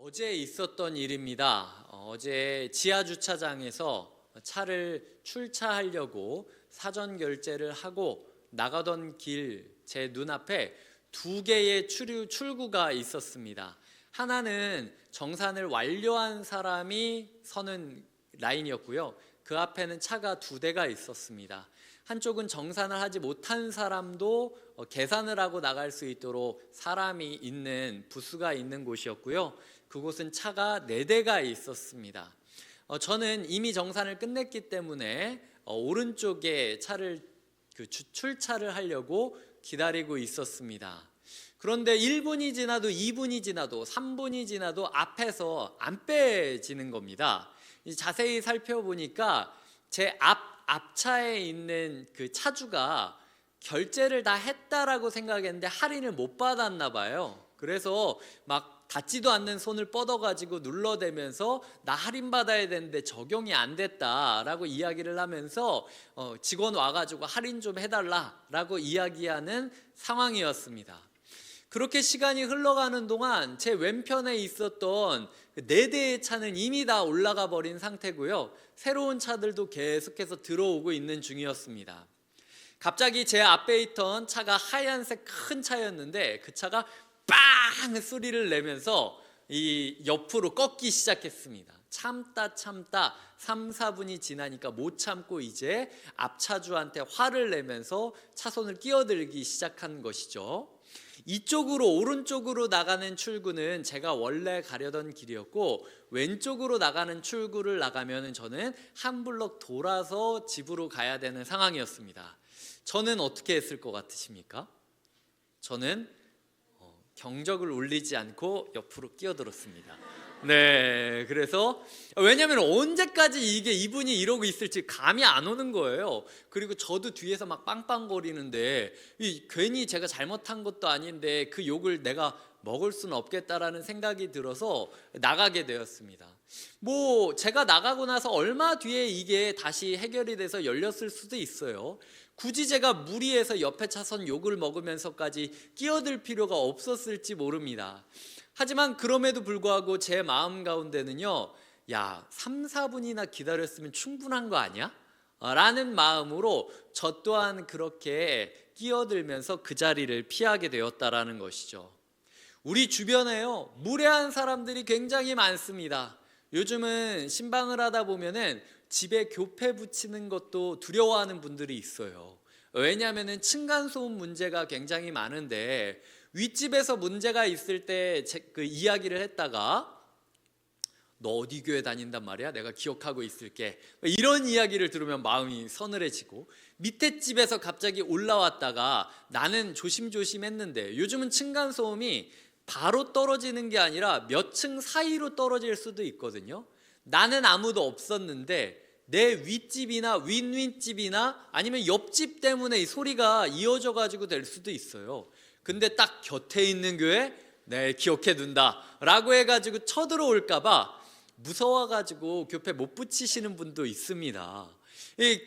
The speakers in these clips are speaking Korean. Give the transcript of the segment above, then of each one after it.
어제 있었던 일입니다. 어제 지하 주차장에서 차를 출차하려고 사전 결제를 하고 나가던 길 제 눈앞에 두 개의 출구가 있었습니다. 하나는 정산을 완료한 사람이 서는 라인이었고요. 그 앞에는 차가 두 대가 있었습니다. 한쪽은 정산을 하지 못한 사람도 계산을 하고 나갈 수 있도록 사람이 있는 부스가 있는 곳이었고요. 그곳은 차가 네 대가 있었습니다. 저는 이미 정산을 끝냈기 때문에 오른쪽에 차를 출차를 하려고 기다리고 있었습니다. 그런데 1분이 지나도 2분이 지나도 3분이 지나도 앞에서 안 빼지는 겁니다. 자세히 살펴보니까 제 앞차에 있는 그 차주가 결제를 다 했다라고 생각했는데 할인을 못 받았나 봐요. 그래서 막 닿지도 않는 손을 뻗어가지고 눌러대면서 나 할인 받아야 되는데 적용이 안 됐다라고 이야기를 하면서 직원 와가지고 할인 좀 해달라라고 이야기하는 상황이었습니다. 그렇게 시간이 흘러가는 동안 제 왼편에 있었던 네 대의 차는 이미 다 올라가 버린 상태고요. 새로운 차들도 계속해서 들어오고 있는 중이었습니다. 갑자기 제 앞에 있던 차가 하얀색 큰 차였는데 그 차가 빵 소리를 내면서 이 옆으로 꺾기 시작했습니다. 참다 3, 4분이 지나니까 못 참고 이제 앞차주한테 화를 내면서 차선을 끼어들기 시작한 것이죠. 이쪽으로 오른쪽으로 나가는 출구는 제가 원래 가려던 길이었고 왼쪽으로 나가는 출구를 나가면 저는 한 블럭 돌아서 집으로 가야 되는 상황이었습니다. 저는 어떻게 했을 것 같으십니까? 저는 경적을 울리지 않고 옆으로 끼어들었습니다. 네, 그래서 왜냐하면 언제까지 이분이 이러고 있을지 감이 안 오는 거예요. 그리고 저도 뒤에서 막 빵빵거리는데 괜히 제가 잘못한 것도 아닌데 그 욕을 내가 먹을 수는 없겠다라는 생각이 들어서 나가게 되었습니다. 제가 나가고 나서 얼마 뒤에 이게 다시 해결이 돼서 열렸을 수도 있어요. 굳이 제가 무리해서 옆에 차선 욕을 먹으면서까지 끼어들 필요가 없었을지 모릅니다. 하지만 그럼에도 불구하고 제 마음 가운데는요, 야, 3, 4분이나 기다렸으면 충분한 거 아니야? 라는 마음으로 저 또한 그렇게 끼어들면서 그 자리를 피하게 되었다라는 것이죠. 우리 주변에요, 무례한 사람들이 굉장히 많습니다. 요즘은 신방을 하다 보면은 집에 교패 붙이는 것도 두려워하는 분들이 있어요. 왜냐하면 층간소음 문제가 굉장히 많은데 윗집에서 문제가 있을 때 그 이야기를 했다가 너 어디 교회 다닌단 말이야? 내가 기억하고 있을게. 이런 이야기를 들으면 마음이 서늘해지고 밑에 집에서 갑자기 올라왔다가 나는 조심조심 했는데 요즘은 층간소음이 바로 떨어지는 게 아니라 몇 층 사이로 떨어질 수도 있거든요. 나는 아무도 없었는데 내 윗집이나 윗윗집이나 아니면 옆집 때문에 이 소리가 이어져 가지고 될 수도 있어요. 근데 딱 곁에 있는 교회 네 기억해 둔다 라고 해가지고 쳐들어올까 봐 무서워가지고 교패 못 붙이시는 분도 있습니다.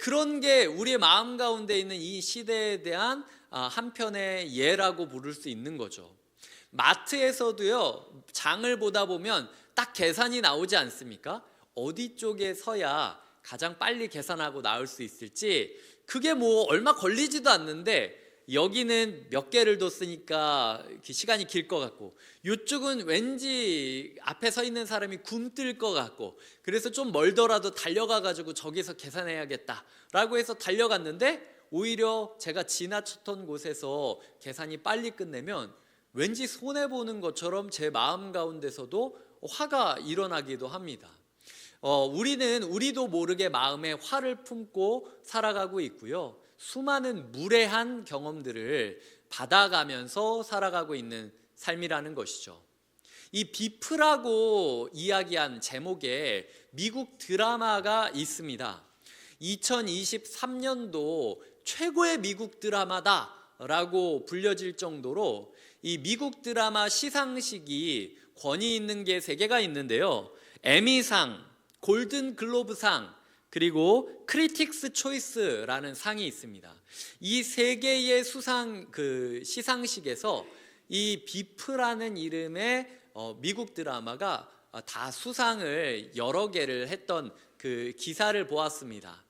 그런 게 우리의 마음 가운데 있는 이 시대에 대한 한편의 예라고 부를 수 있는 거죠. 마트에서도요, 장을 보다 보면 딱 계산이 나오지 않습니까? 어디 쪽에 서야 가장 빨리 계산하고 나올 수 있을지, 그게 얼마 걸리지도 않는데 여기는 몇 개를 뒀으니까 시간이 길 것 같고 이쪽은 왠지 앞에 서 있는 사람이 굼뜰 것 같고 그래서 좀 멀더라도 달려가 가지고 저기서 계산해야겠다라고 해서 달려갔는데 오히려 제가 지나쳤던 곳에서 계산이 빨리 끝내면 왠지 손해보는 것처럼 제 마음 가운데서도 화가 일어나기도 합니다. 우리도 모르게 마음에 화를 품고 살아가고 있고요. 수많은 무례한 경험들을 받아가면서 살아가고 있는 삶이라는 것이죠. 이 비프라고 이야기한 제목의 미국 드라마가 있습니다. 2023년도 최고의 미국 드라마다라고 불려질 정도로 이 미국 드라마 시상식이 권위 있는 게 3개가 있는데요. 에미상, 골든 글로브상, 그리고 크리틱스 초이스라는 상이 있습니다. 이 3개의 시상식에서 이 비프라는 이름의 미국 드라마가 다 수상을 여러 개를 했던 그 기사를 보았습니다.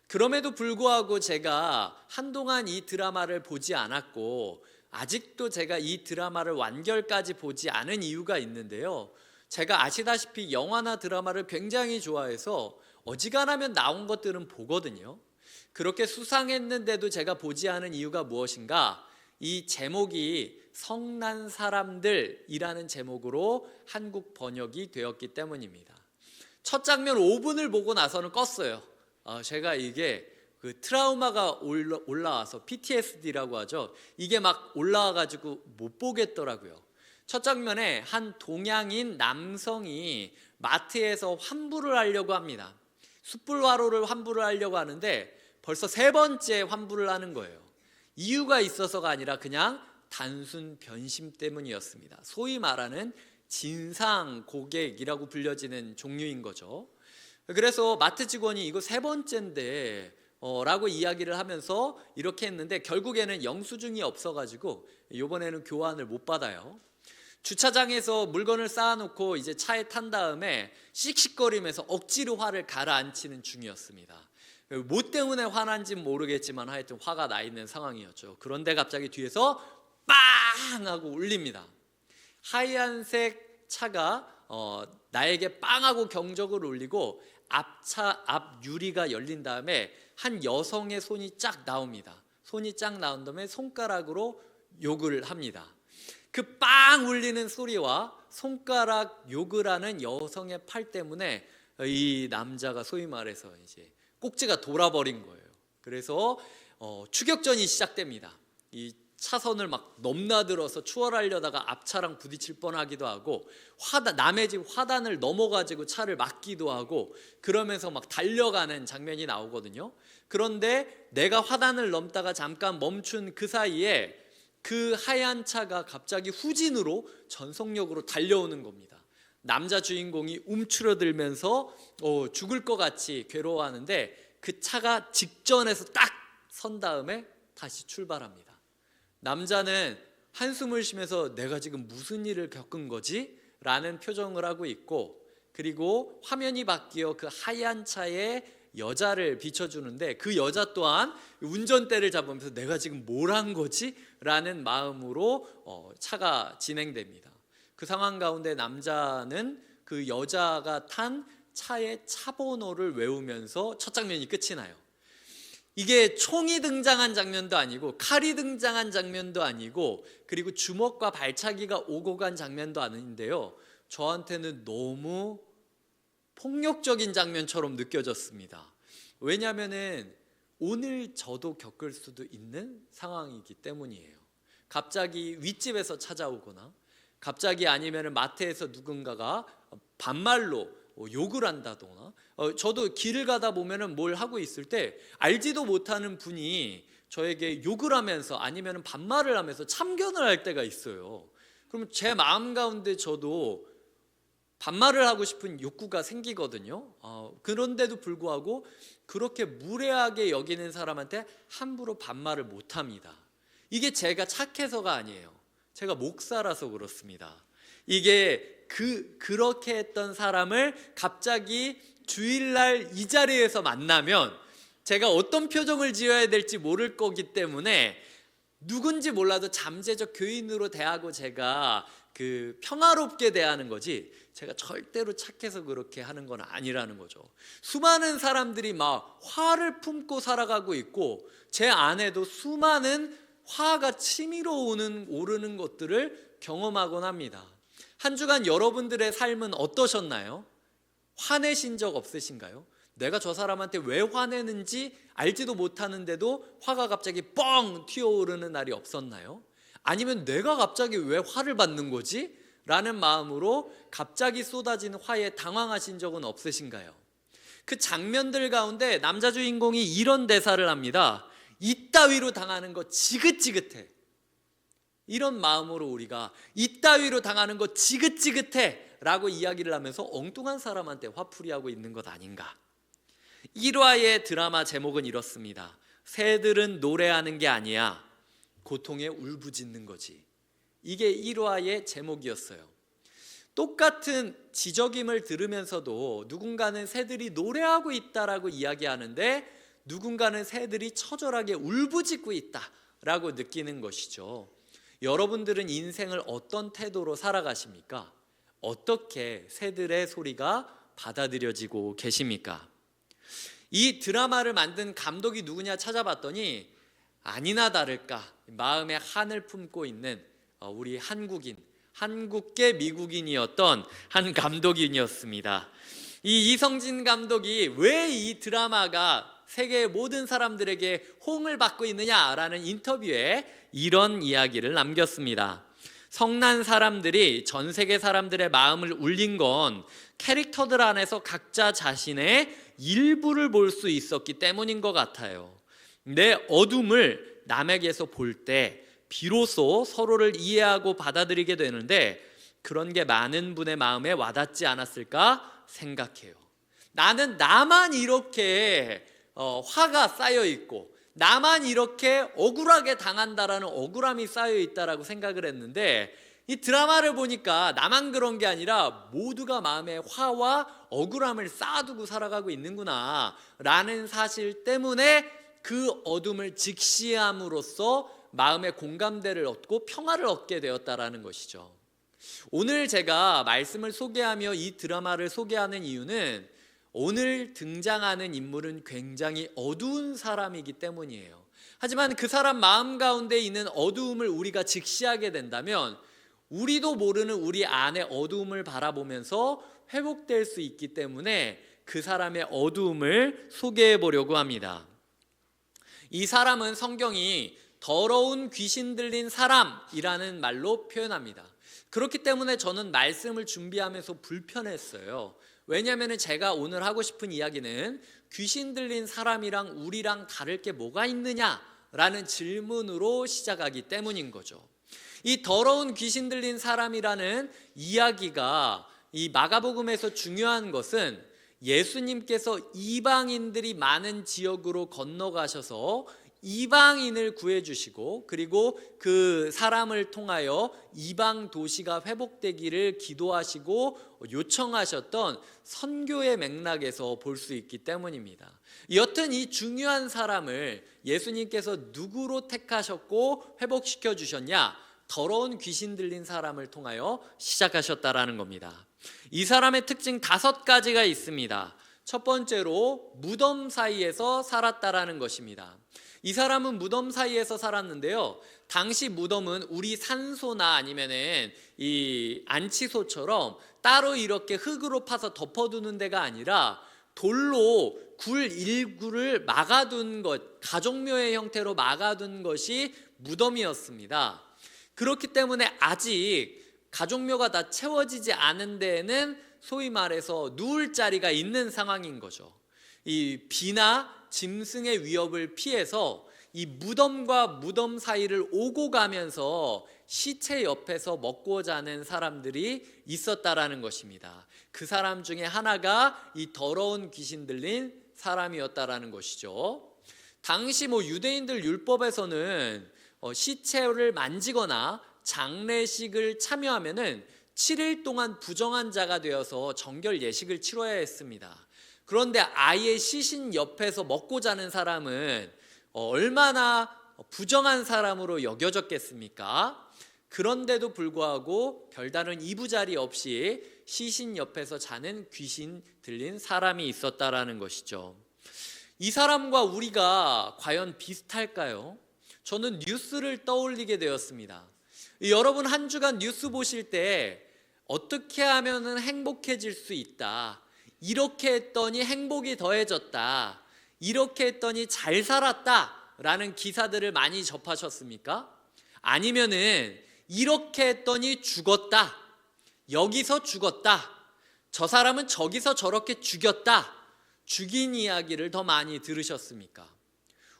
그럼에도 불구하고 제가 한동안 이 드라마를 보지 않았고 아직도 제가 이 드라마를 완결까지 보지 않은 이유가 있는데요. 제가 아시다시피 영화나 드라마를 굉장히 좋아해서 어지간하면 나온 것들은 보거든요. 그렇게 수상했는데도 제가 보지 않은 이유가 무엇인가? 이 제목이 성난 사람들이라는 제목으로 한국 번역이 되었기 때문입니다. 첫 장면 5분을 보고 나서는 껐어요. 제가 이게 그 트라우마가 올라와서 PTSD라고 하죠. 이게 막 올라와가지고 못 보겠더라고요. 첫 장면에 한 동양인 남성이 마트에서 환불을 하려고 합니다. 숯불화로를 환불을 하려고 하는데 벌써 3번째 환불을 하는 거예요. 이유가 있어서가 아니라 그냥 단순 변심 때문이었습니다. 소위 말하는 진상 고객이라고 불려지는 종류인 거죠. 그래서 마트 직원이 이거 3번째인데 라고 이야기를 하면서 이렇게 했는데 결국에는 영수증이 없어가지고 이번에는 교환을 못 받아요. 주차장에서 물건을 쌓아놓고 이제 차에 탄 다음에 씩씩거리면서 억지로 화를 가라앉히는 중이었습니다. 뭐 때문에 화난지는 모르겠지만 하여튼 화가 나 있는 상황이었죠. 그런데 갑자기 뒤에서 빵 하고 울립니다. 하얀색 차가 나에게 빵 하고 경적을 울리고 앞 유리가 열린 다음에 한 여성의 손이 쫙 나옵니다. 손이 쫙 나온 다음에 손가락으로 욕을 합니다. 그 빵 울리는 소리와 손가락 욕을 하는 여성의 팔 때문에 이 남자가 소위 말해서 이제 꼭지가 돌아버린 거예요. 그래서 추격전이 시작됩니다. 이 차선을 막 넘나들어서 추월하려다가 앞차랑 부딪힐 뻔하기도 하고 남의 집 화단을 넘어가지고 차를 막기도 하고 그러면서 막 달려가는 장면이 나오거든요. 그런데 내가 화단을 넘다가 잠깐 멈춘 그 사이에 그 하얀 차가 갑자기 후진으로 전속력으로 달려오는 겁니다. 남자 주인공이 움츠러들면서 죽을 것 같이 괴로워하는데 그 차가 직전에서 딱 선 다음에 다시 출발합니다. 남자는 한숨을 쉬면서 내가 지금 무슨 일을 겪은 거지? 라는 표정을 하고 있고 그리고 화면이 바뀌어 그 하얀 차에 여자를 비춰주는데 그 여자 또한 운전대를 잡으면서 내가 지금 뭘 한 거지? 라는 마음으로 차가 진행됩니다. 그 상황 가운데 남자는 그 여자가 탄 차의 차 번호를 외우면서 첫 장면이 끝이 나요. 이게 총이 등장한 장면도 아니고 칼이 등장한 장면도 아니고 그리고 주먹과 발차기가 오고 간 장면도 아닌데요. 저한테는 너무 폭력적인 장면처럼 느껴졌습니다. 왜냐하면 오늘 저도 겪을 수도 있는 상황이기 때문이에요. 갑자기 윗집에서 찾아오거나 갑자기 아니면 마트에서 누군가가 반말로 욕을 한다거나 저도 길을 가다 보면 뭘 하고 있을 때 알지도 못하는 분이 저에게 욕을 하면서 아니면 반말을 하면서 참견을 할 때가 있어요. 그럼 제 마음 가운데 저도 반말을 하고 싶은 욕구가 생기거든요. 그런데도 불구하고 그렇게 무례하게 여기는 사람한테 함부로 반말을 못합니다. 이게 제가 착해서가 아니에요. 제가 목사라서 그렇습니다. 이게 그렇게 했던 사람을 갑자기 주일날 이 자리에서 만나면 제가 어떤 표정을 지어야 될지 모를 거기 때문에 누군지 몰라도 잠재적 교인으로 대하고 제가 평화롭게 대하는 거지 제가 절대로 착해서 그렇게 하는 건 아니라는 거죠. 수많은 사람들이 막 화를 품고 살아가고 있고 제 안에도 수많은 화가 치밀어 오르는 것들을 경험하곤 합니다. 한 주간 여러분들의 삶은 어떠셨나요? 화내신 적 없으신가요? 내가 저 사람한테 왜 화내는지 알지도 못하는데도 화가 갑자기 뻥 튀어오르는 날이 없었나요? 아니면 내가 갑자기 왜 화를 받는 거지? 라는 마음으로 갑자기 쏟아진 화에 당황하신 적은 없으신가요? 그 장면들 가운데 남자 주인공이 이런 대사를 합니다. 이따위로 당하는 거 지긋지긋해. 이런 마음으로 우리가 이따위로 당하는 거 지긋지긋해 라고 이야기를 하면서 엉뚱한 사람한테 화풀이하고 있는 것 아닌가. 1화의 드라마 제목은 이렇습니다. 새들은 노래하는 게 아니야, 고통에 울부짖는 거지. 이게 1화의 제목이었어요. 똑같은 지적임을 들으면서도 누군가는 새들이 노래하고 있다라고 이야기하는데 누군가는 새들이 처절하게 울부짖고 있다라고 느끼는 것이죠. 여러분들은 인생을 어떤 태도로 살아가십니까? 어떻게 새들의 소리가 받아들여지고 계십니까? 이 드라마를 만든 감독이 누구냐 찾아봤더니 아니나 다를까 마음에 한을 품고 있는 우리 한국계 미국인이었던 한 감독인이었습니다. 이 이성진 감독이 왜 이 드라마가 세계의 모든 사람들에게 호응을 받고 있느냐라는 인터뷰에 이런 이야기를 남겼습니다. 성난 사람들이 전 세계 사람들의 마음을 울린 건 캐릭터들 안에서 각자 자신의 일부를 볼 수 있었기 때문인 것 같아요. 내 어둠을 남에게서 볼 때 비로소 서로를 이해하고 받아들이게 되는데 그런 게 많은 분의 마음에 와닿지 않았을까 생각해요. 나는 나만 이렇게 화가 쌓여 있고 나만 이렇게 억울하게 당한다라는 억울함이 쌓여 있다라고 생각을 했는데 이 드라마를 보니까 나만 그런 게 아니라 모두가 마음에 화와 억울함을 쌓아두고 살아가고 있는구나 라는 사실 때문에 그 어둠을 직시함으로써 마음의 공감대를 얻고 평화를 얻게 되었다라는 것이죠. 오늘 제가 말씀을 소개하며 이 드라마를 소개하는 이유는 오늘 등장하는 인물은 굉장히 어두운 사람이기 때문이에요. 하지만 그 사람 마음 가운데 있는 어두움을 우리가 직시하게 된다면 우리도 모르는 우리 안의 어두움을 바라보면서 회복될 수 있기 때문에 그 사람의 어두움을 소개해 보려고 합니다. 이 사람은 성경이 더러운 귀신 들린 사람이라는 말로 표현합니다. 그렇기 때문에 저는 말씀을 준비하면서 불편했어요. 왜냐하면 제가 오늘 하고 싶은 이야기는 귀신 들린 사람이랑 우리랑 다를 게 뭐가 있느냐라는 질문으로 시작하기 때문인 거죠. 이 더러운 귀신 들린 사람이라는 이야기가 이 마가복음에서 중요한 것은 예수님께서 이방인들이 많은 지역으로 건너가셔서 이방인을 구해주시고 그리고 그 사람을 통하여 이방 도시가 회복되기를 기도하시고 요청하셨던 선교의 맥락에서 볼 수 있기 때문입니다. 여튼 이 중요한 사람을 예수님께서 누구로 택하셨고 회복시켜 주셨냐? 더러운 귀신 들린 사람을 통하여 시작하셨다라는 겁니다. 이 사람의 특징 5가지가 있습니다. 첫 번째로 무덤 사이에서 살았다라는 것입니다. 이 사람은 무덤 사이에서 살았는데요. 당시 무덤은 우리 산소나 아니면은 이 안치소처럼 따로 이렇게 흙으로 파서 덮어두는 데가 아니라 돌로 굴 일구를 막아둔 것, 가족묘의 형태로 막아둔 것이 무덤이었습니다. 그렇기 때문에 아직 가족묘가 다 채워지지 않은 데에는 소위 말해서 누울 자리가 있는 상황인 거죠. 이 비나 짐승의 위협을 피해서 이 무덤과 무덤 사이를 오고 가면서 시체 옆에서 먹고 자는 사람들이 있었다라는 것입니다. 그 사람 중에 하나가 이 더러운 귀신 들린 사람이었다라는 것이죠. 당시 유대인들 율법에서는 시체를 만지거나 장례식을 참여하면은 7일 동안 부정한 자가 되어서 정결 예식을 치러야 했습니다. 그런데 아예 시신 옆에서 먹고 자는 사람은 얼마나 부정한 사람으로 여겨졌겠습니까? 그런데도 불구하고 별다른 이부자리 없이 시신 옆에서 자는 귀신 들린 사람이 있었다라는 것이죠. 이 사람과 우리가 과연 비슷할까요? 저는 뉴스를 떠올리게 되었습니다. 여러분 한 주간 뉴스 보실 때 어떻게 하면 행복해질 수 있다, 이렇게 했더니 행복이 더해졌다, 이렇게 했더니 잘 살았다 라는 기사들을 많이 접하셨습니까? 아니면은 이렇게 했더니 죽었다, 여기서 죽었다, 저 사람은 저기서 저렇게 죽였다, 죽인 이야기를 더 많이 들으셨습니까?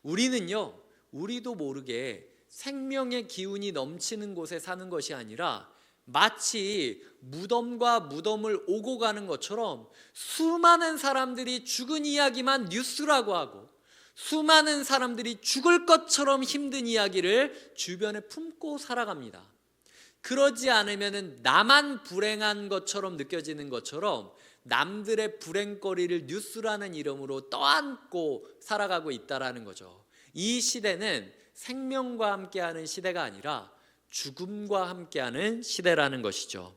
우리도 모르게 생명의 기운이 넘치는 곳에 사는 것이 아니라 마치 무덤과 무덤을 오고 가는 것처럼 수많은 사람들이 죽은 이야기만 뉴스라고 하고 수많은 사람들이 죽을 것처럼 힘든 이야기를 주변에 품고 살아갑니다. 그러지 않으면 나만 불행한 것처럼 느껴지는 것처럼 남들의 불행거리를 뉴스라는 이름으로 떠안고 살아가고 있다라는 거죠. 이 시대는 생명과 함께하는 시대가 아니라 죽음과 함께하는 시대라는 것이죠.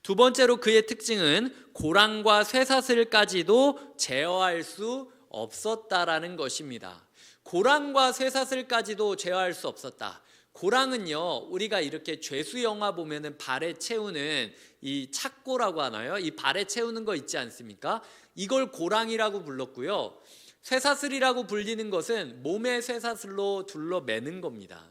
두 번째로 그의 특징은 고랑과 쇠사슬까지도 제어할 수 없었다라는 것입니다. 고랑과 쇠사슬까지도 제어할 수 없었다. 고랑은요, 우리가 이렇게 죄수 영화 보면은 발에 채우는 이 착고라고 하나요? 이 발에 채우는 거 있지 않습니까? 이걸 고랑이라고 불렀고요. 쇠사슬이라고 불리는 것은 몸에 쇠사슬로 둘러 매는 겁니다.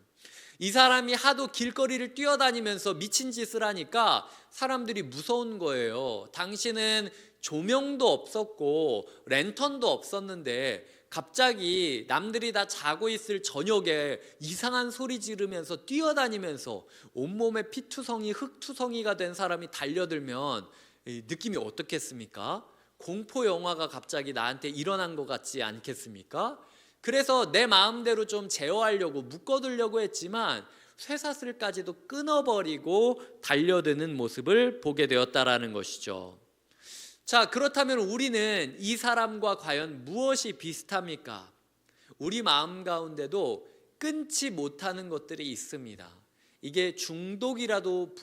이 사람이 하도 길거리를 뛰어다니면서 미친 짓을 하니까 사람들이 무서운 거예요. 당신은 조명도 없었고 랜턴도 없었는데 갑자기 남들이 다 자고 있을 저녁에 이상한 소리 지르면서 뛰어다니면서 온몸에 피투성이 흙투성이가 된 사람이 달려들면 느낌이 어떻겠습니까? 공포 영화가 갑자기 나한테 일어난 것 같지 않겠습니까? 그래서 내 마음대로 좀 제어하려고 묶어두려고 했지만 쇠사슬까지도 끊어버리고 달려드는 모습을 보게 되었다라는 것이죠. 자, 그렇다면 우리는 이 사람과 과연 무엇이 비슷합니까? 우리 마음 가운데도 끊지 못하는 것들이 있습니다. 이게 중독이라고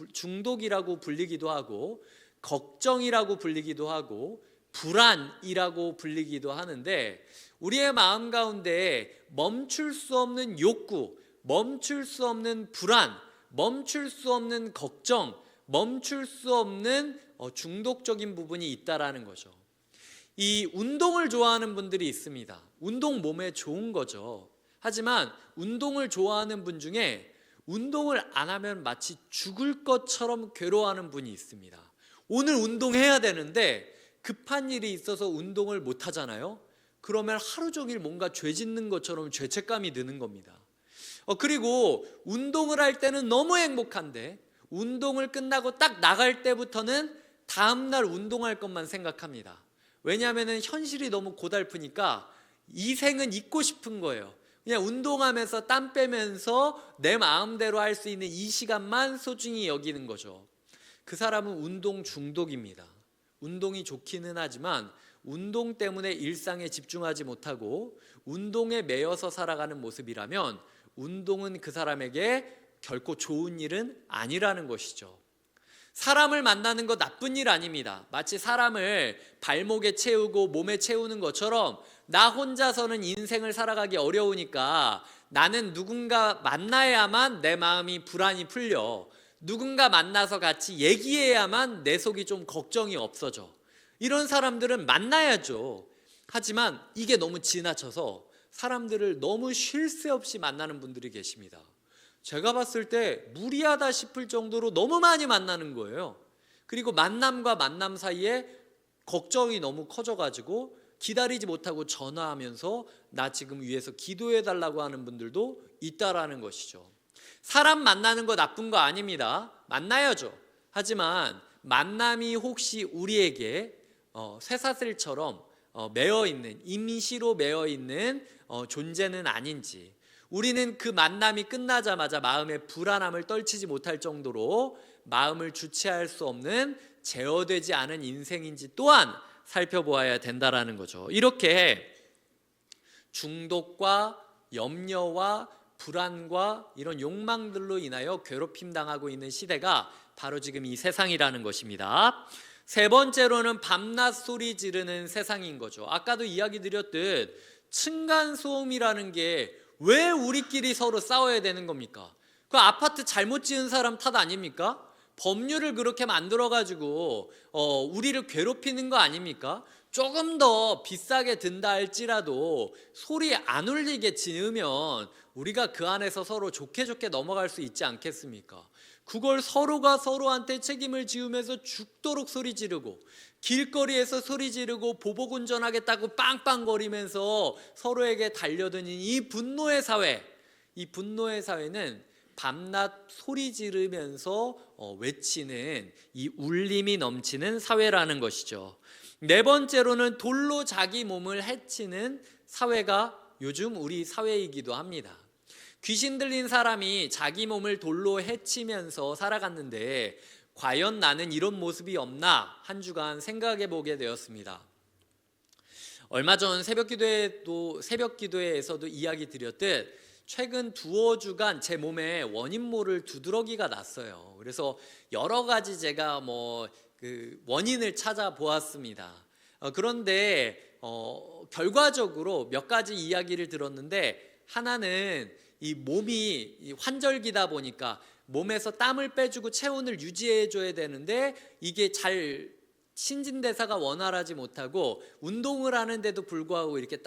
불리기도 하고 걱정이라고 불리기도 하고 불안이라고 불리기도 하는데, 우리의 마음 가운데 멈출 수 없는 욕구, 멈출 수 없는 불안, 멈출 수 없는 걱정, 멈출 수 없는 중독적인 부분이 있다라는 거죠. 이 운동을 좋아하는 분들이 있습니다. 운동 몸에 좋은 거죠. 하지만 운동을 좋아하는 분 중에 운동을 안 하면 마치 죽을 것처럼 괴로워하는 분이 있습니다. 오늘 운동해야 되는데 급한 일이 있어서 운동을 못 하잖아요. 그러면 하루 종일 뭔가 죄 짓는 것처럼 죄책감이 드는 겁니다. 그리고 운동을 할 때는 너무 행복한데 운동을 끝나고 딱 나갈 때부터는 다음날 운동할 것만 생각합니다. 왜냐하면 현실이 너무 고달프니까 이 생은 잊고 싶은 거예요. 그냥 운동하면서 땀 빼면서 내 마음대로 할 수 있는 이 시간만 소중히 여기는 거죠. 그 사람은 운동 중독입니다. 운동이 좋기는 하지만 운동 때문에 일상에 집중하지 못하고 운동에 매여서 살아가는 모습이라면 운동은 그 사람에게 결코 좋은 일은 아니라는 것이죠. 사람을 만나는 거 나쁜 일 아닙니다. 마치 사람을 발목에 채우고 몸에 채우는 것처럼 나 혼자서는 인생을 살아가기 어려우니까 나는 누군가 만나야만 내 마음이 불안이 풀려. 누군가 만나서 같이 얘기해야만 내 속이 좀 걱정이 없어져. 이런 사람들은 만나야죠. 하지만 이게 너무 지나쳐서 사람들을 너무 쉴 새 없이 만나는 분들이 계십니다. 제가 봤을 때 무리하다 싶을 정도로 너무 많이 만나는 거예요. 그리고 만남과 만남 사이에 걱정이 너무 커져가지고 기다리지 못하고 전화하면서 나 지금 위해서 기도해 달라고 하는 분들도 있다라는 것이죠. 사람 만나는 거 나쁜 거 아닙니다. 만나야죠. 하지만 만남이 혹시 우리에게 쇠사슬처럼 매어있는, 임시로 매어있는 존재는 아닌지, 우리는 그 만남이 끝나자마자 마음의 불안함을 떨치지 못할 정도로 마음을 주체할 수 없는 제어되지 않은 인생인지 또한 살펴보아야 된다라는 거죠. 이렇게 중독과 염려와 불안과 이런 욕망들로 인하여 괴롭힘 당하고 있는 시대가 바로 지금 이 세상이라는 것입니다. 세 번째로는 밤낮 소리 지르는 세상인 거죠. 아까도 이야기 드렸듯 층간소음이라는 게 왜 우리끼리 서로 싸워야 되는 겁니까? 그 아파트 잘못 지은 사람 탓 아닙니까? 법률을 그렇게 만들어가지고 우리를 괴롭히는 거 아닙니까? 조금 더 비싸게 든다 할지라도 소리 안 울리게 지으면 우리가 그 안에서 서로 좋게 넘어갈 수 있지 않겠습니까? 그걸 서로가 서로한테 책임을 지우면서 죽도록 소리 지르고 길거리에서 소리 지르고 보복운전하겠다고 빵빵거리면서 서로에게 달려드는 이 분노의 사회, 이 분노의 사회는 밤낮 소리 지르면서 외치는 이 울림이 넘치는 사회라는 것이죠. 네 번째로는 돌로 자기 몸을 해치는 사회가 요즘 우리 사회이기도 합니다. 귀신 들린 사람이 자기 몸을 돌로 해치면서 살아갔는데 과연 나는 이런 모습이 없나 한 주간 생각해 보게 되었습니다. 얼마 전 새벽 기도회에서도 이야기 드렸듯 최근 두어 주간 제 몸에 원인 모를 두드러기가 났어요. 그래서 여러 가지 제가 그 원인을 찾아보았습니다. 그런데 결과적으로 몇 가지 이야기를 들었는데, 하나는 이 몸이 환절기다 보니까 몸에서 땀을 빼주고 체온을 유지해 줘야 되는데 이게 잘 신진대사가 원활하지 못하고 운동을 하는데도 불구하고 이렇게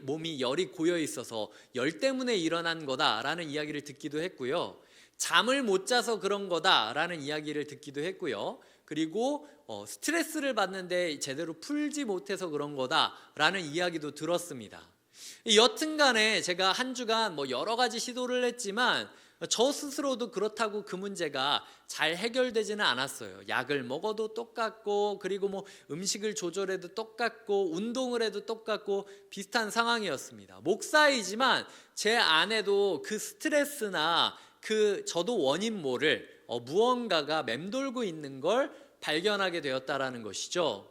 몸이 열이 고여 있어서 열 때문에 일어난 거다라는 이야기를 듣기도 했고요. 잠을 못 자서 그런 거다라는 이야기를 듣기도 했고요. 그리고 스트레스를 받는데 제대로 풀지 못해서 그런 거다라는 이야기도 들었습니다. 여튼간에 제가 한 주간 여러 가지 시도를 했지만 저 스스로도 그렇다고 그 문제가 잘 해결되지는 않았어요. 약을 먹어도 똑같고, 그리고 음식을 조절해도 똑같고, 운동을 해도 똑같고 비슷한 상황이었습니다. 목사이지만 제 안에도 그 스트레스나 저도 원인 모를 무언가가 맴돌고 있는 걸 발견하게 되었다라는 것이죠.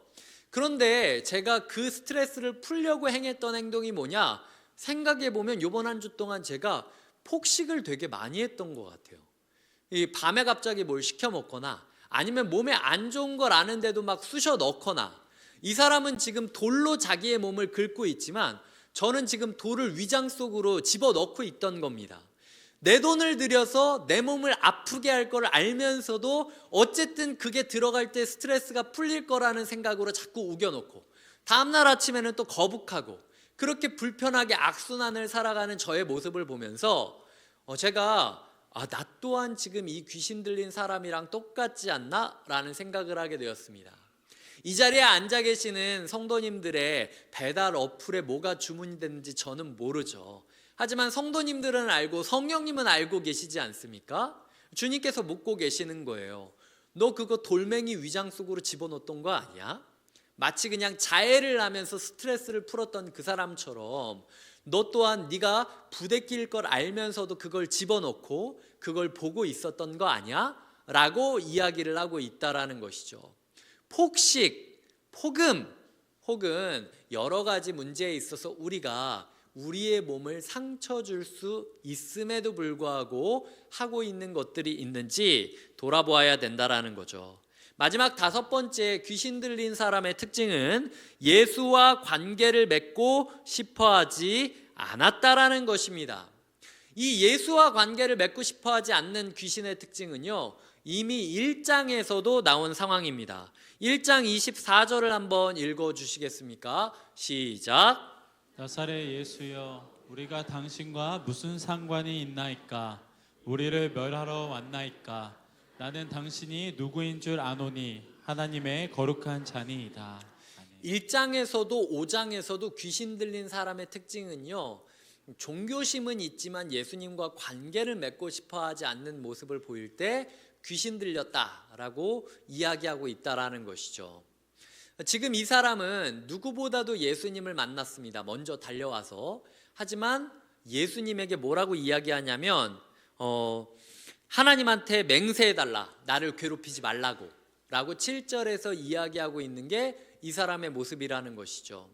그런데 제가 그 스트레스를 풀려고 행했던 행동이 뭐냐 생각해 보면 이번 한 주 동안 제가 폭식을 되게 많이 했던 것 같아요. 이 밤에 갑자기 뭘 시켜 먹거나, 아니면 몸에 안 좋은 걸 아는데도 막 쑤셔 넣거나. 이 사람은 지금 돌로 자기의 몸을 긁고 있지만 저는 지금 돌을 위장 속으로 집어넣고 있던 겁니다. 내 돈을 들여서 내 몸을 아프게 할 걸 알면서도 어쨌든 그게 들어갈 때 스트레스가 풀릴 거라는 생각으로 자꾸 우겨놓고, 다음날 아침에는 또 거북하고, 그렇게 불편하게 악순환을 살아가는 저의 모습을 보면서 제가 나 또한 지금 이 귀신 들린 사람이랑 똑같지 않나? 라는 생각을 하게 되었습니다. 이 자리에 앉아 계시는 성도님들의 배달 어플에 뭐가 주문이 됐는지 저는 모르죠. 하지만 성도님들은 알고, 성령님은 알고 계시지 않습니까? 주님께서 묻고 계시는 거예요. 너 그거 돌멩이 위장 속으로 집어넣었던 거 아니야? 마치 그냥 자해를 하면서 스트레스를 풀었던 그 사람처럼 너 또한 네가 부대낄 걸 알면서도 그걸 집어넣고 그걸 보고 있었던 거 아니야? 라고 이야기를 하고 있다라는 것이죠. 폭식, 폭음, 혹은 여러 가지 문제에 있어서 우리가 우리의 몸을 상처 줄 수 있음에도 불구하고 하고 있는 것들이 있는지 돌아보아야 된다라는 거죠. 마지막 5번째 귀신 들린 사람의 특징은 예수와 관계를 맺고 싶어 하지 않았다라는 것입니다. 이 예수와 관계를 맺고 싶어 하지 않는 귀신의 특징은요, 이미 1장에서도 나온 상황입니다. 1장 24절을 한번 읽어 주시겠습니까? 시작. 나사렛 예수여, 우리가 당신과 무슨 상관이 있나이까? 우리를 멸하러 왔나이까? 나는 당신이 누구인 줄 아노니 하나님의 거룩한 자니이다. 1장에서도 5장에서도 귀신 들린 사람의 특징은요, 종교심은 있지만 예수님과 관계를 맺고 싶어 하지 않는 모습을 보일 때 귀신 들렸다라고 이야기하고 있다라는 것이죠. 지금 이 사람은 누구보다도 예수님을 만났습니다. 먼저 달려와서. 하지만 예수님에게 뭐라고 이야기하냐면 하나님한테 맹세해달라, 나를 괴롭히지 말라고 라고 7절에서 이야기하고 있는 게 이 사람의 모습이라는 것이죠.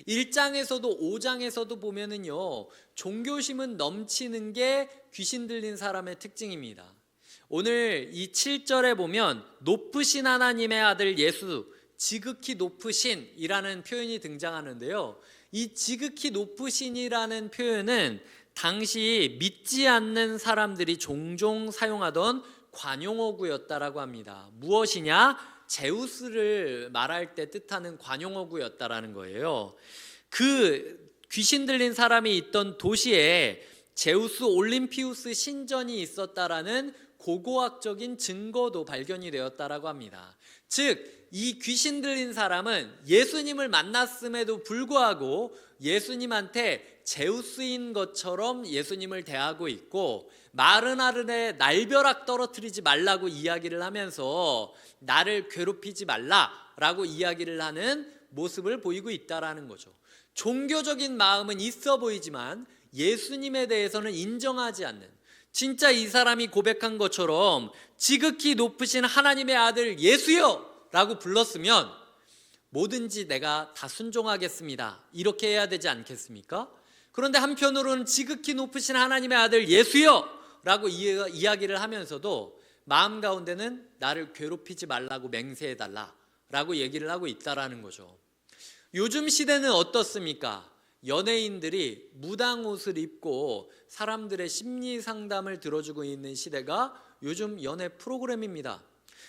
1장에서도 5장에서도 보면은요, 종교심은 넘치는 게 귀신 들린 사람의 특징입니다. 오늘 이 7절에 보면 높으신 하나님의 아들 예수, 지극히 높으신이라는 표현이 등장하는데요, 이 지극히 높으신이라는 표현은 당시 믿지 않는 사람들이 종종 사용하던 관용어구였다라고 합니다. 무엇이냐? 제우스를 말할 때 뜻하는 관용어구였다라는 거예요. 그 귀신 들린 사람이 있던 도시에 제우스 올림피우스 신전이 있었다라는 고고학적인 증거도 발견이 되었다라고 합니다. 즉, 이 귀신 들린 사람은 예수님을 만났음에도 불구하고 예수님한테 제우스인 것처럼 예수님을 대하고 있고, 마른 하늘에 날벼락 떨어뜨리지 말라고 이야기를 하면서 나를 괴롭히지 말라라고 이야기를 하는 모습을 보이고 있다라는 거죠. 종교적인 마음은 있어 보이지만 예수님에 대해서는 인정하지 않는, 진짜 이 사람이 고백한 것처럼 지극히 높으신 하나님의 아들 예수여 라고 불렀으면 뭐든지 내가 다 순종하겠습니다 이렇게 해야 되지 않겠습니까? 그런데 한편으로는 지극히 높으신 하나님의 아들 예수여 라고 이야기를 하면서도 마음 가운데는 나를 괴롭히지 말라고 맹세해달라 라고 얘기를 하고 있다라는 거죠. 요즘 시대는 어떻습니까? 연예인들이 무당 옷을 입고 사람들의 심리 상담을 들어주고 있는 시대가 요즘 연애 프로그램입니다.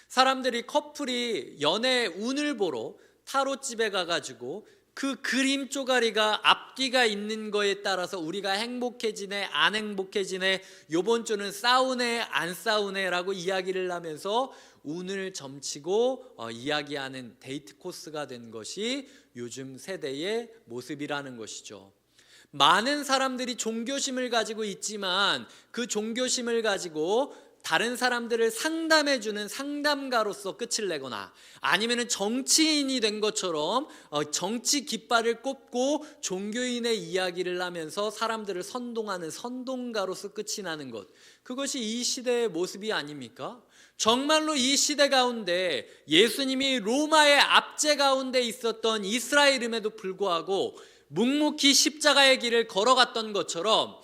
사람들이 커플이 연애 운을 보러 타로집에 가가지고 그 그림 쪼가리가 앞뒤가 있는 거에 따라서 우리가 행복해지네 안 행복해지네, 요번 주는 싸우네 안 싸우네 라고 이야기를 하면서 운을 점치고 이야기하는 데이트 코스가 된 것이 요즘 세대의 모습이라는 것이죠. 많은 사람들이 종교심을 가지고 있지만 그 종교심을 가지고 다른 사람들을 상담해주는 상담가로서 끝을 내거나 아니면 정치인이 된 것처럼 정치 깃발을 꼽고 종교인의 이야기를 하면서 사람들을 선동하는 선동가로서 끝이 나는 것, 그것이 이 시대의 모습이 아닙니까? 정말로 이 시대 가운데 예수님이 로마의 압제 가운데 있었던 이스라엘임에도 불구하고 묵묵히 십자가의 길을 걸어갔던 것처럼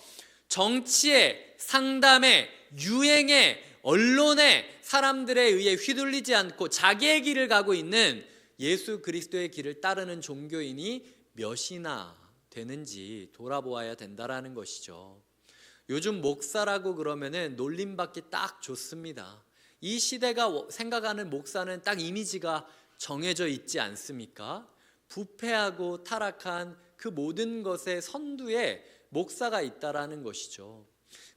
정치에, 상담에, 유행에, 언론에 사람들에 의해 휘둘리지 않고 자기의 길을 가고 있는 예수 그리스도의 길을 따르는 종교인이 몇이나 되는지 돌아보아야 된다라는 것이죠. 요즘 목사라고 그러면은 놀림받기 딱 좋습니다. 이 시대가 생각하는 목사는 딱 이미지가 정해져 있지 않습니까? 부패하고 타락한 그 모든 것의 선두에 목사가 있다라는 것이죠.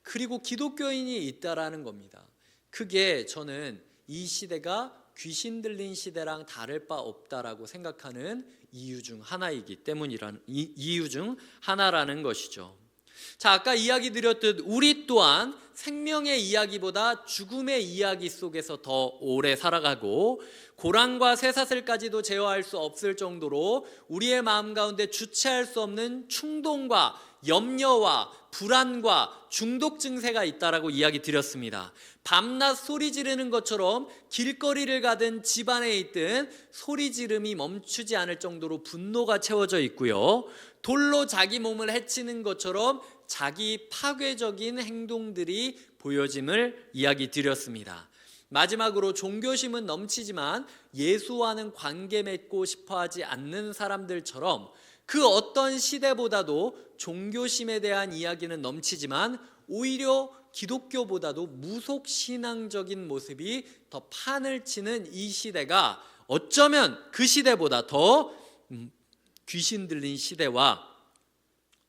그리고 기독교인이 있다라는 겁니다. 그게 저는 이 시대가 귀신 들린 시대랑 다를 바 없다라고 생각하는 이유 중 하나라는 것이죠. 자, 아까 이야기 드렸듯 우리 또한 생명의 이야기보다 죽음의 이야기 속에서 더 오래 살아가고 고랑과 쇠사슬까지도 제어할 수 없을 정도로 우리의 마음 가운데 주체할 수 없는 충동과 염려와 불안과 중독 증세가 있다라고 이야기 드렸습니다. 밤낮 소리 지르는 것처럼 길거리를 가든 집안에 있든 소리 지름이 멈추지 않을 정도로 분노가 채워져 있고요. 돌로 자기 몸을 해치는 것처럼 자기 파괴적인 행동들이 보여짐을 이야기 드렸습니다. 마지막으로 종교심은 넘치지만 예수와는 관계 맺고 싶어하지 않는 사람들처럼 그 어떤 시대보다도 종교심에 대한 이야기는 넘치지만 오히려 기독교보다도 무속신앙적인 모습이 더 판을 치는 이 시대가 어쩌면 그 시대보다 더 귀신 들린 시대와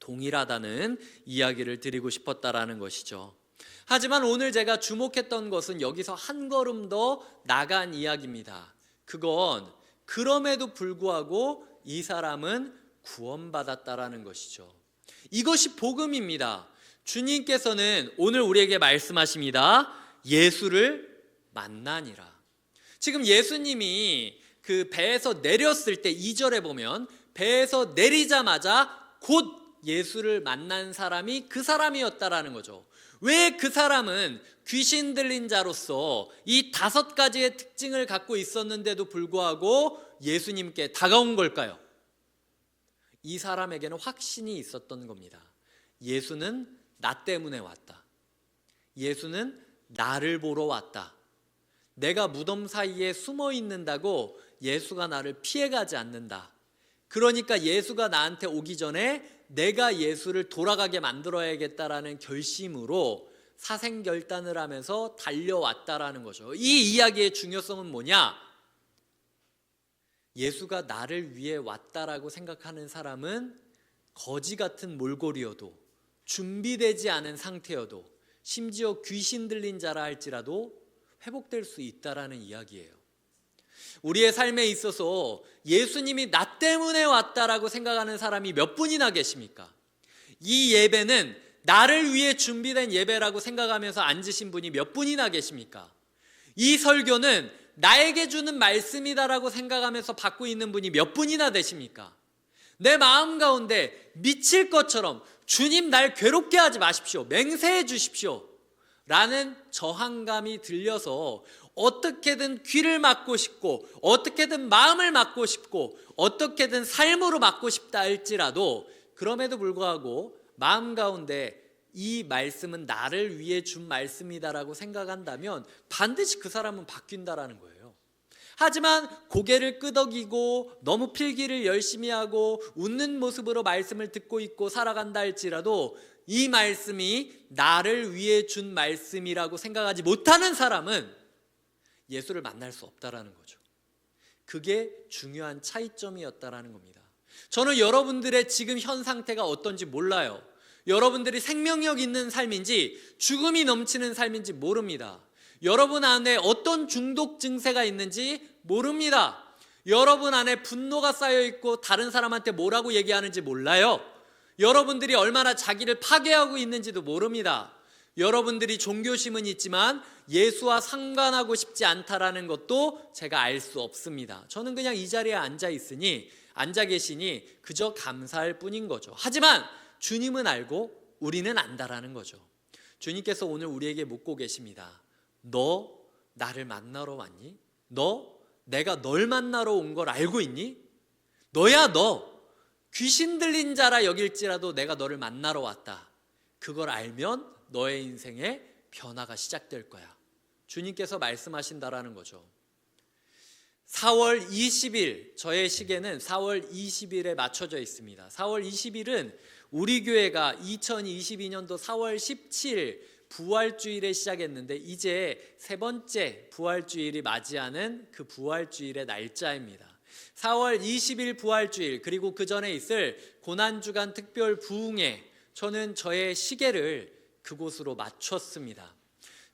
동일하다는 이야기를 드리고 싶었다라는 것이죠. 하지만 오늘 제가 주목했던 것은 여기서 한 걸음 더 나간 이야기입니다. 그건 그럼에도 불구하고 이 사람은 구원받았다라는 것이죠. 이것이 복음입니다. 주님께서는 오늘 우리에게 말씀하십니다. 예수를 만나니라. 지금 예수님이 그 배에서 내렸을 때 2절에 보면 배에서 내리자마자 곧 예수를 만난 사람이 그 사람이었다라는 거죠. 왜 그 사람은 귀신 들린 자로서 이 5가지의 특징을 갖고 있었는데도 불구하고 예수님께 다가온 걸까요? 이 사람에게는 확신이 있었던 겁니다. 예수는 나 때문에 왔다. 예수는 나를 보러 왔다. 내가 무덤 사이에 숨어 있는다고 예수가 나를 피해가지 않는다. 그러니까 예수가 나한테 오기 전에 내가 예수를 돌아가게 만들어야겠다라는 결심으로 사생결단을 하면서 달려왔다라는 거죠. 이 이야기의 중요성은 뭐냐? 예수가 나를 위해 왔다라고 생각하는 사람은 거지 같은 몰골이어도 준비되지 않은 상태여도 심지어 귀신 들린 자라 할지라도 회복될 수 있다라는 이야기예요. 우리의 삶에 있어서 예수님이 나 때문에 왔다라고 생각하는 사람이 몇 분이나 계십니까? 이 예배는 나를 위해 준비된 예배라고 생각하면서 앉으신 분이 몇 분이나 계십니까? 이 설교는 나에게 주는 말씀이다라고 생각하면서 받고 있는 분이 몇 분이나 되십니까? 내 마음 가운데 미칠 것처럼 주님 날 괴롭게 하지 마십시오. 맹세해 주십시오. 라는 저항감이 들려서 어떻게든 귀를 막고 싶고 어떻게든 마음을 막고 싶고 어떻게든 삶으로 막고 싶다 할지라도 그럼에도 불구하고 마음 가운데 이 말씀은 나를 위해 준 말씀이다라고 생각한다면 반드시 그 사람은 바뀐다라는 거예요. 하지만 고개를 끄덕이고 너무 필기를 열심히 하고 웃는 모습으로 말씀을 듣고 있고 살아간다 할지라도 이 말씀이 나를 위해 준 말씀이라고 생각하지 못하는 사람은 예수를 만날 수 없다라는 거죠. 그게 중요한 차이점이었다라는 겁니다. 저는 여러분들의 지금 현 상태가 어떤지 몰라요. 여러분들이 생명력 있는 삶인지 죽음이 넘치는 삶인지 모릅니다. 여러분 안에 어떤 중독 증세가 있는지 모릅니다. 여러분 안에 분노가 쌓여 있고 다른 사람한테 뭐라고 얘기하는지 몰라요. 여러분들이 얼마나 자기를 파괴하고 있는지도 모릅니다. 여러분들이 종교심은 있지만 예수와 상관하고 싶지 않다라는 것도 제가 알 수 없습니다. 저는 그냥 이 자리에 앉아 계시니 그저 감사할 뿐인 거죠. 하지만 주님은 알고 우리는 안다라는 거죠. 주님께서 오늘 우리에게 묻고 계십니다. 너 나를 만나러 왔니? 너 내가 널 만나러 온 걸 알고 있니? 너야 너 귀신 들린 자라 여길지라도 내가 너를 만나러 왔다. 그걸 알면 너의 인생에 변화가 시작될 거야. 주님께서 말씀하신다라는 거죠. 4월 20일 저의 시계는 4월 20일에 맞춰져 있습니다. 4월 20일은 우리 교회가 2022년도 4월 17일 부활주일에 시작했는데 이제 세 번째 부활주일이 맞이하는 그 부활주일의 날짜입니다. 4월 20일 부활주일 그리고 그 전에 있을 고난주간 특별 부흥회 저는 저의 시계를 그곳으로 맞췄습니다.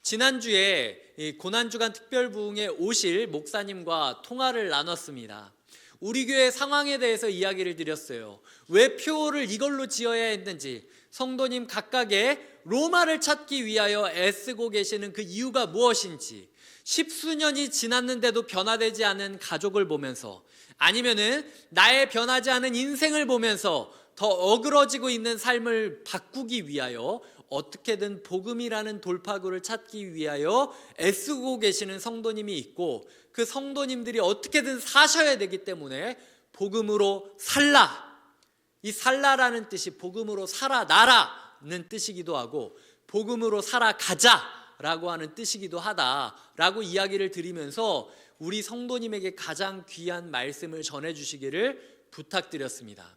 지난주에 이 고난주간 특별 부흥회 오실 목사님과 통화를 나눴습니다. 우리 교회 상황에 대해서 이야기를 드렸어요. 왜 표를 이걸로 지어야 했는지, 성도님 각각의 로마를 찾기 위하여 애쓰고 계시는 그 이유가 무엇인지, 십수년이 지났는데도 변화되지 않은 가족을 보면서 아니면은 나의 변하지 않은 인생을 보면서 더 어그러지고 있는 삶을 바꾸기 위하여 어떻게든 복음이라는 돌파구를 찾기 위하여 애쓰고 계시는 성도님이 있고 그 성도님들이 어떻게든 사셔야 되기 때문에 복음으로 살라, 이 살라라는 뜻이 복음으로 살아나라는 뜻이기도 하고 복음으로 살아가자라고 하는 뜻이기도 하다라고 이야기를 드리면서 우리 성도님에게 가장 귀한 말씀을 전해주시기를 부탁드렸습니다.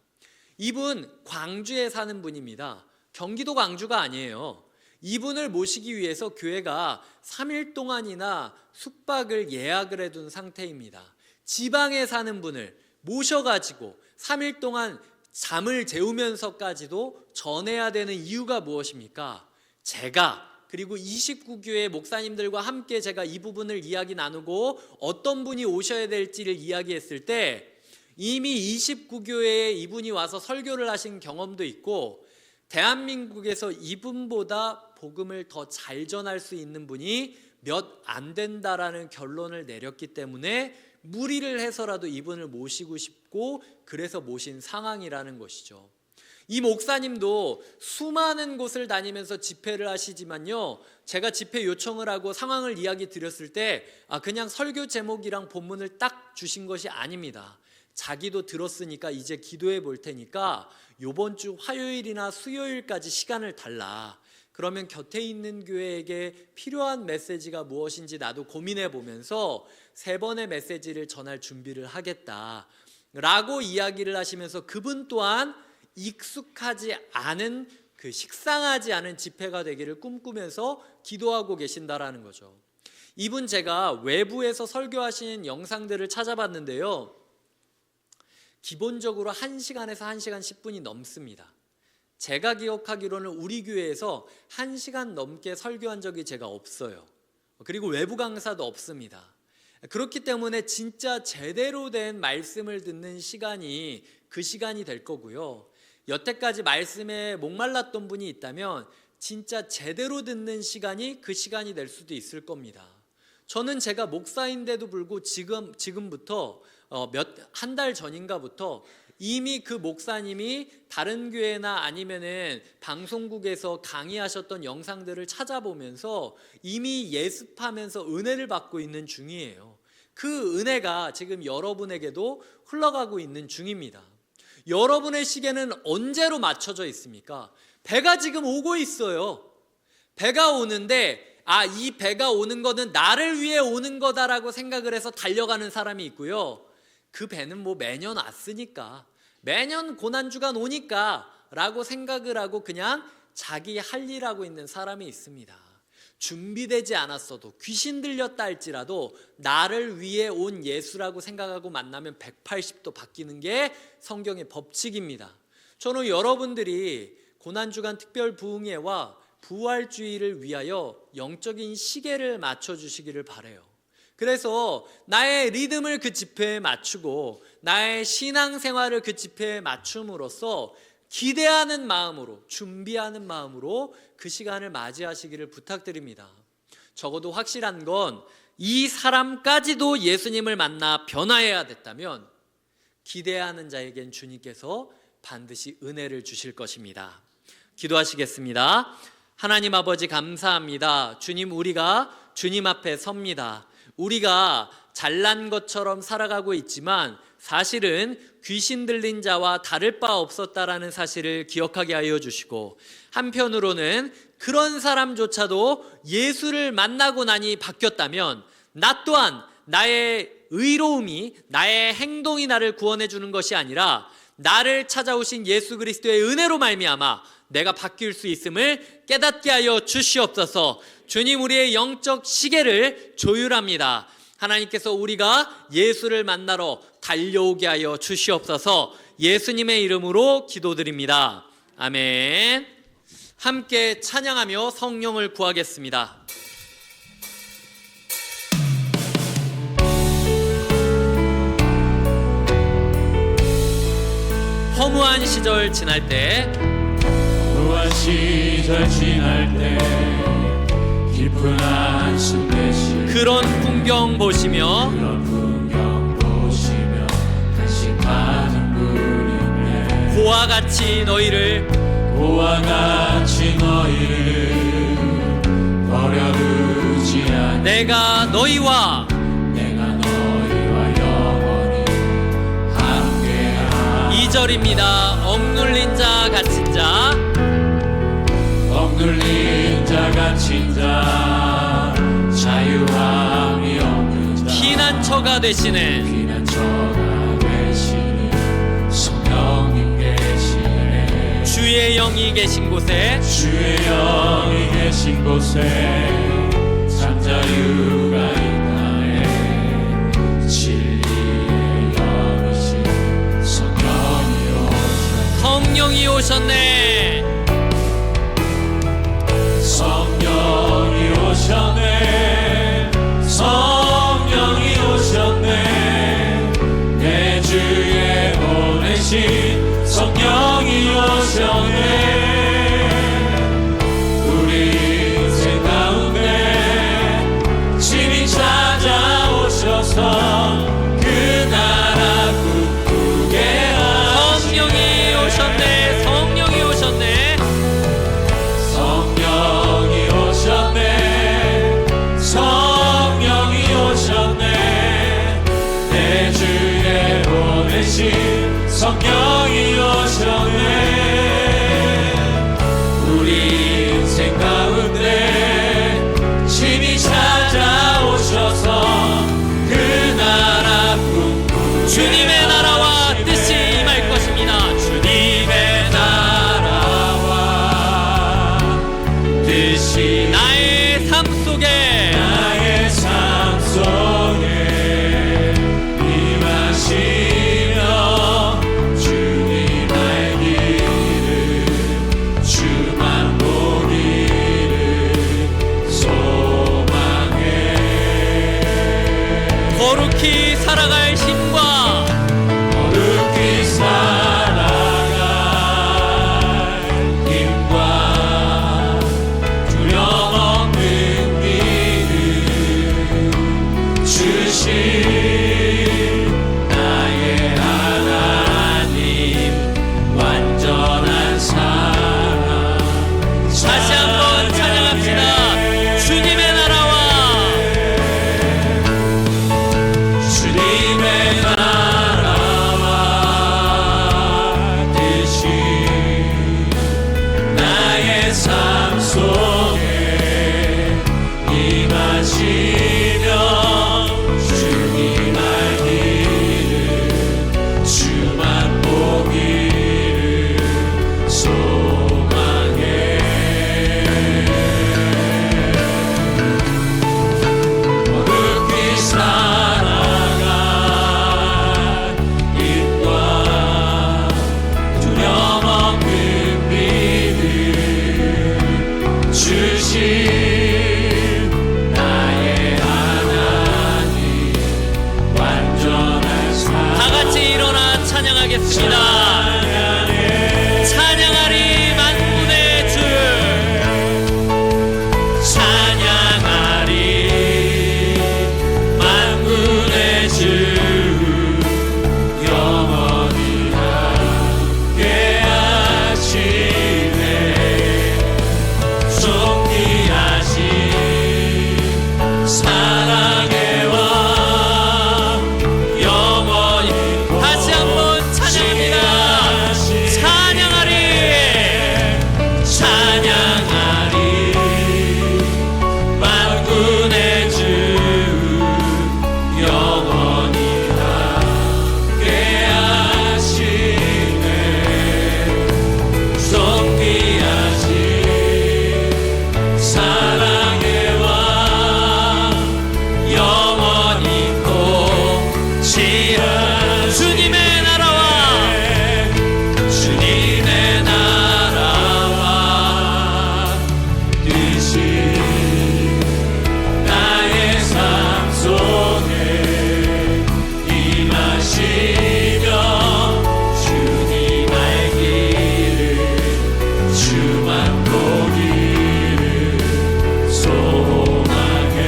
이분 광주에 사는 분입니다. 경기도 광주가 아니에요. 이분을 모시기 위해서 교회가 3일 동안이나 숙박을 예약을 해둔 상태입니다. 지방에 사는 분을 모셔가지고 3일 동안 잠을 재우면서까지도 전해야 되는 이유가 무엇입니까? 제가 그리고 29교회 목사님들과 함께 제가 이 부분을 이야기 나누고 어떤 분이 오셔야 될지를 이야기했을 때 이미 29교회에 이분이 와서 설교를 하신 경험도 있고 대한민국에서 이분보다 복음을 더 잘 전할 수 있는 분이 몇 안 된다라는 결론을 내렸기 때문에 무리를 해서라도 이분을 모시고 싶고 그래서 모신 상황이라는 것이죠. 이 목사님도 수많은 곳을 다니면서 집회를 하시지만요, 제가 집회 요청을 하고 상황을 이야기 드렸을 때 그냥 설교 제목이랑 본문을 딱 주신 것이 아닙니다. 자기도 들었으니까 이제 기도해 볼 테니까 요번 주 화요일이나 수요일까지 시간을 달라. 그러면 곁에 있는 교회에게 필요한 메시지가 무엇인지 나도 고민해 보면서 3번의 메시지를 전할 준비를 하겠다 라고 이야기를 하시면서 그분 또한 익숙하지 않은 그 식상하지 않은 집회가 되기를 꿈꾸면서 기도하고 계신다라는 거죠. 이분 제가 외부에서 설교하신 영상들을 찾아봤는데요, 기본적으로 1시간에서 1시간 10분이 넘습니다. 제가 기억하기로는 우리 교회에서 1시간 넘게 설교한 적이 제가 없어요. 그리고 외부 강사도 없습니다. 그렇기 때문에 진짜 제대로 된 말씀을 듣는 시간이 그 시간이 될 거고요. 여태까지 말씀에 목말랐던 분이 있다면 진짜 제대로 듣는 시간이 그 시간이 될 수도 있을 겁니다. 저는 제가 목사인데도 불구하고 지금부터 한 달 전인가부터 이미 그 목사님이 다른 교회나 아니면은 방송국에서 강의하셨던 영상들을 찾아보면서 이미 예습하면서 은혜를 받고 있는 중이에요. 그 은혜가 지금 여러분에게도 흘러가고 있는 중입니다. 여러분의 시계는 언제로 맞춰져 있습니까? 배가 지금 오고 있어요. 배가 오는데 이 배가 오는 거는 나를 위해 오는 거다라고 생각을 해서 달려가는 사람이 있고요. 그 배는 뭐 매년 왔으니까, 매년 고난주간 오니까 라고 생각을 하고 그냥 자기 할 일 하고 있는 사람이 있습니다. 준비되지 않았어도, 귀신 들렸다 할지라도 나를 위해 온 예수라고 생각하고 만나면 180도 바뀌는 게 성경의 법칙입니다. 저는 여러분들이 고난주간 특별 부흥회와 부활주의를 위하여 영적인 시계를 맞춰주시기를 바라요. 그래서 나의 리듬을 그 지표에 맞추고 나의 신앙생활을 그 지표에 맞춤으로써 기대하는 마음으로, 준비하는 마음으로 그 시간을 맞이하시기를 부탁드립니다. 적어도 확실한 건 이 사람까지도 예수님을 만나 변화해야 됐다면 기대하는 자에겐 주님께서 반드시 은혜를 주실 것입니다. 기도하시겠습니다. 하나님 아버지 감사합니다. 주님, 우리가 주님 앞에 섭니다. 우리가 잘난 것처럼 살아가고 있지만 사실은 귀신 들린 자와 다를 바 없었다라는 사실을 기억하게 하여 주시고, 한편으로는 그런 사람조차도 예수를 만나고 나니 바뀌었다면 나 또한 나의 의로움이, 나의 행동이 나를 구원해 주는 것이 아니라 나를 찾아오신 예수 그리스도의 은혜로 말미암아 내가 바뀔 수 있음을 깨닫게 하여 주시옵소서. 주님, 우리의 영적 시계를 조율합니다. 하나님께서 우리가 예수를 만나러 달려오게 하여 주시옵소서. 예수님의 이름으로 기도드립니다. 아멘. 함께 찬양하며 성령을 구하겠습니다. 허무한 시절 지날 때, 허무한 시절 지날 때 깊은 한숨 내쉬 그런 풍경 보시며 간식하는 분이네. 고와 같이 너희를 버려두지 않 내가 너희와 영원히 함께하리. 2절입니다. 억눌린 자 갇힌 자, 억눌린 자 갇힌 자, 자유함이 없는 자, 피난처가 되시는 피난처가 되시는 성령님 계시네. 주의 영이 계신 곳에 주의 영이 계신 곳에 잠자유가 있나네. 진리의 영이신 성령이 오셨네. 성령이 오셨네. 성령이 오셨네. 내 주에 보내신 성령이 오셨네. 우리 인생 가운데 친히 찾아오셔서 그 나라 꿈꾸게 하시네. 성령이 오셨네. 성령이 오셨네. 성령이 오셨네. 성령이 오셨네. 내 주에 보내신 성령이 오셨네. 우리 인생 가운데 친히 찾아오셔서 그 나라 꿈꾸게 주님의 나라와 뜻이 임할 것입니다. 주님의 나라와 뜻이 나의 삶 속에 나의 삶 속에 임하시며 주님 알기를 주만 보기를 소망해. 거룩히 살아갈 힘과 거룩히 살아갈 힘과 두려움없는 믿음 주신 나의 하나님. 주님의 나라와 뜻이 나의 삶 속에 임하시며 주님 알기를 주만 보기를 소망해. 거룩히 살아갈 힘과 두려움 없는 믿음 주신 나의 하나님 완전한 삶. 다 같이 일어나 찬양하겠습니다. 찬양하리 만군의 주, 찬양하리 만군의 주, 영원히 함께하시네. 존귀하신 사랑의 왕 영원히. 다시 한번 찬양합니다. 찬양하리 찬양하리 만군의 주, 영원히 함께하시네. 존귀하신 사랑의 왕 영원히 통치하. 주님의 나라와 주님의 나라와 뜻이 나의 삶 속에 임하시며 주님 알기를 주만 보기를 소망해.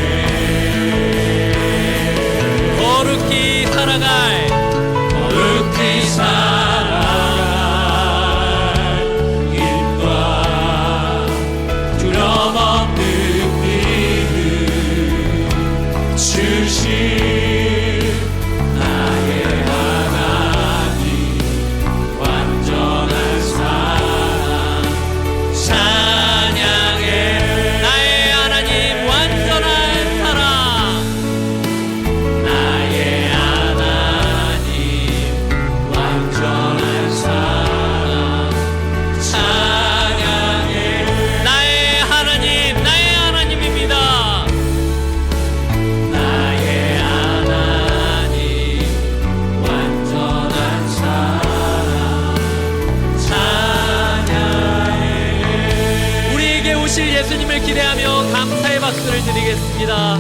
거룩히 살아갈 거룩히 살아갈 힘과 두려움 없는 믿음 주신 나의 하나님 완전한 사랑 찬양해. 나의 하나님 완전한 사랑, 나의 하나님 완전한 사랑 찬양해. 나의 하나님, 나의 하나님입니다. 나의 하나님 완전한 사랑 찬양해. 우리에게 오실 예수님을 기대하며 감사의 박수를 드리겠습니다.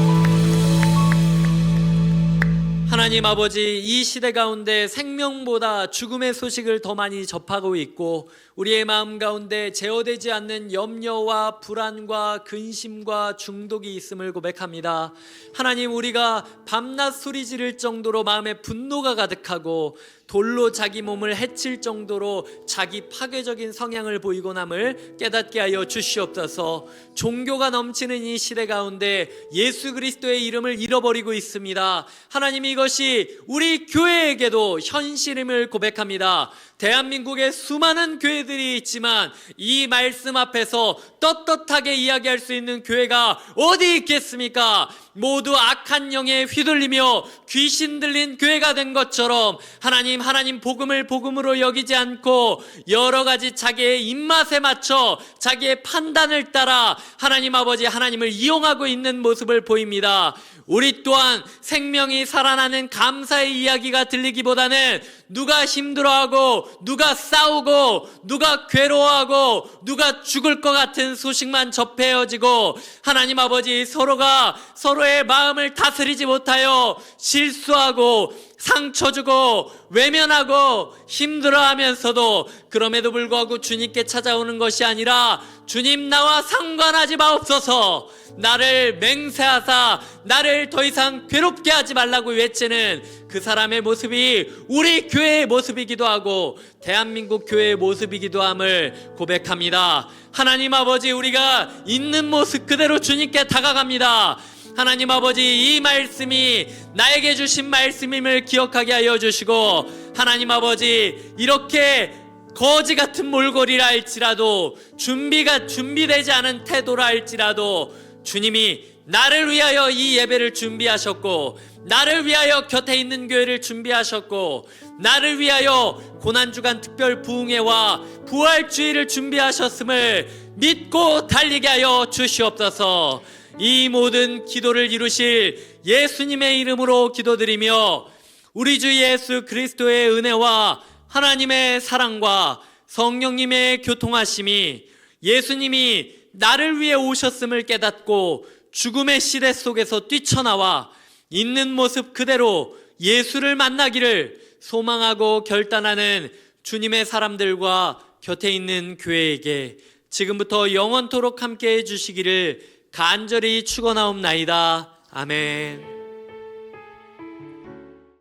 하나님 아버지, 이 시대 가운데 생명보다 죽음의 소식을 더 많이 접하고 있고 우리의 마음 가운데 제어되지 않는 염려와 불안과 근심과 중독이 있음을 고백합니다. 하나님, 우리가 밤낮 소리 지를 정도로 마음에 분노가 가득하고 돌로 자기 몸을 해칠 정도로 자기 파괴적인 성향을 보이고 남을 깨닫게 하여 주시옵소서. 종교가 넘치는 이 시대 가운데 예수 그리스도의 이름을 잃어버리고 있습니다. 하나님, 이것이 우리 교회에게도 현실임을 고백합니다. 대한민국에 수많은 교회들이 있지만 이 말씀 앞에서 떳떳하게 이야기할 수 있는 교회가 어디 있겠습니까? 모두 악한 영에 휘둘리며 귀신 들린 교회가 된 것처럼 하나님 복음을 복음으로 여기지 않고 여러 가지 자기의 입맛에 맞춰 자기의 판단을 따라 하나님 아버지 하나님을 이용하고 있는 모습을 보입니다. 우리 또한 생명이 살아나는 감사의 이야기가 들리기보다는 누가 힘들어하고 누가 싸우고 누가 괴로워하고 누가 죽을 것 같은 소식만 접해지고 하나님 아버지 서로가 서로의 마음을 다스리지 못하여 실수하고 상처 주고 외면하고 힘들어하면서도 그럼에도 불구하고 주님께 찾아오는 것이 아니라 주님 나와 상관하지 마옵소서, 나를 맹세하사 나를 더 이상 괴롭게 하지 말라고 외치는 그 사람의 모습이 우리 교회의 모습이기도 하고 대한민국 교회의 모습이기도 함을 고백합니다. 하나님 아버지, 우리가 있는 모습 그대로 주님께 다가갑니다. 하나님 아버지, 이 말씀이 나에게 주신 말씀임을 기억하게 하여 주시고, 하나님 아버지, 이렇게 거지 같은 몰골이라 할지라도, 준비되지 않은 태도라 할지라도 주님이 나를 위하여 이 예배를 준비하셨고, 나를 위하여 곁에 있는 교회를 준비하셨고, 나를 위하여 고난주간 특별 부흥회와 부활주의를 준비하셨음을 믿고 달리게 하여 주시옵소서. 이 모든 기도를 이루실 예수님의 이름으로 기도드리며, 우리 주 예수 그리스도의 은혜와 하나님의 사랑과 성령님의 교통하심이, 예수님이 나를 위해 오셨음을 깨닫고 죽음의 시대 속에서 뛰쳐나와 있는 모습 그대로 예수를 만나기를 소망하고 결단하는 주님의 사람들과 곁에 있는 교회에게 지금부터 영원토록 함께 해주시기를 간절히 축원하옵나이다. 아멘.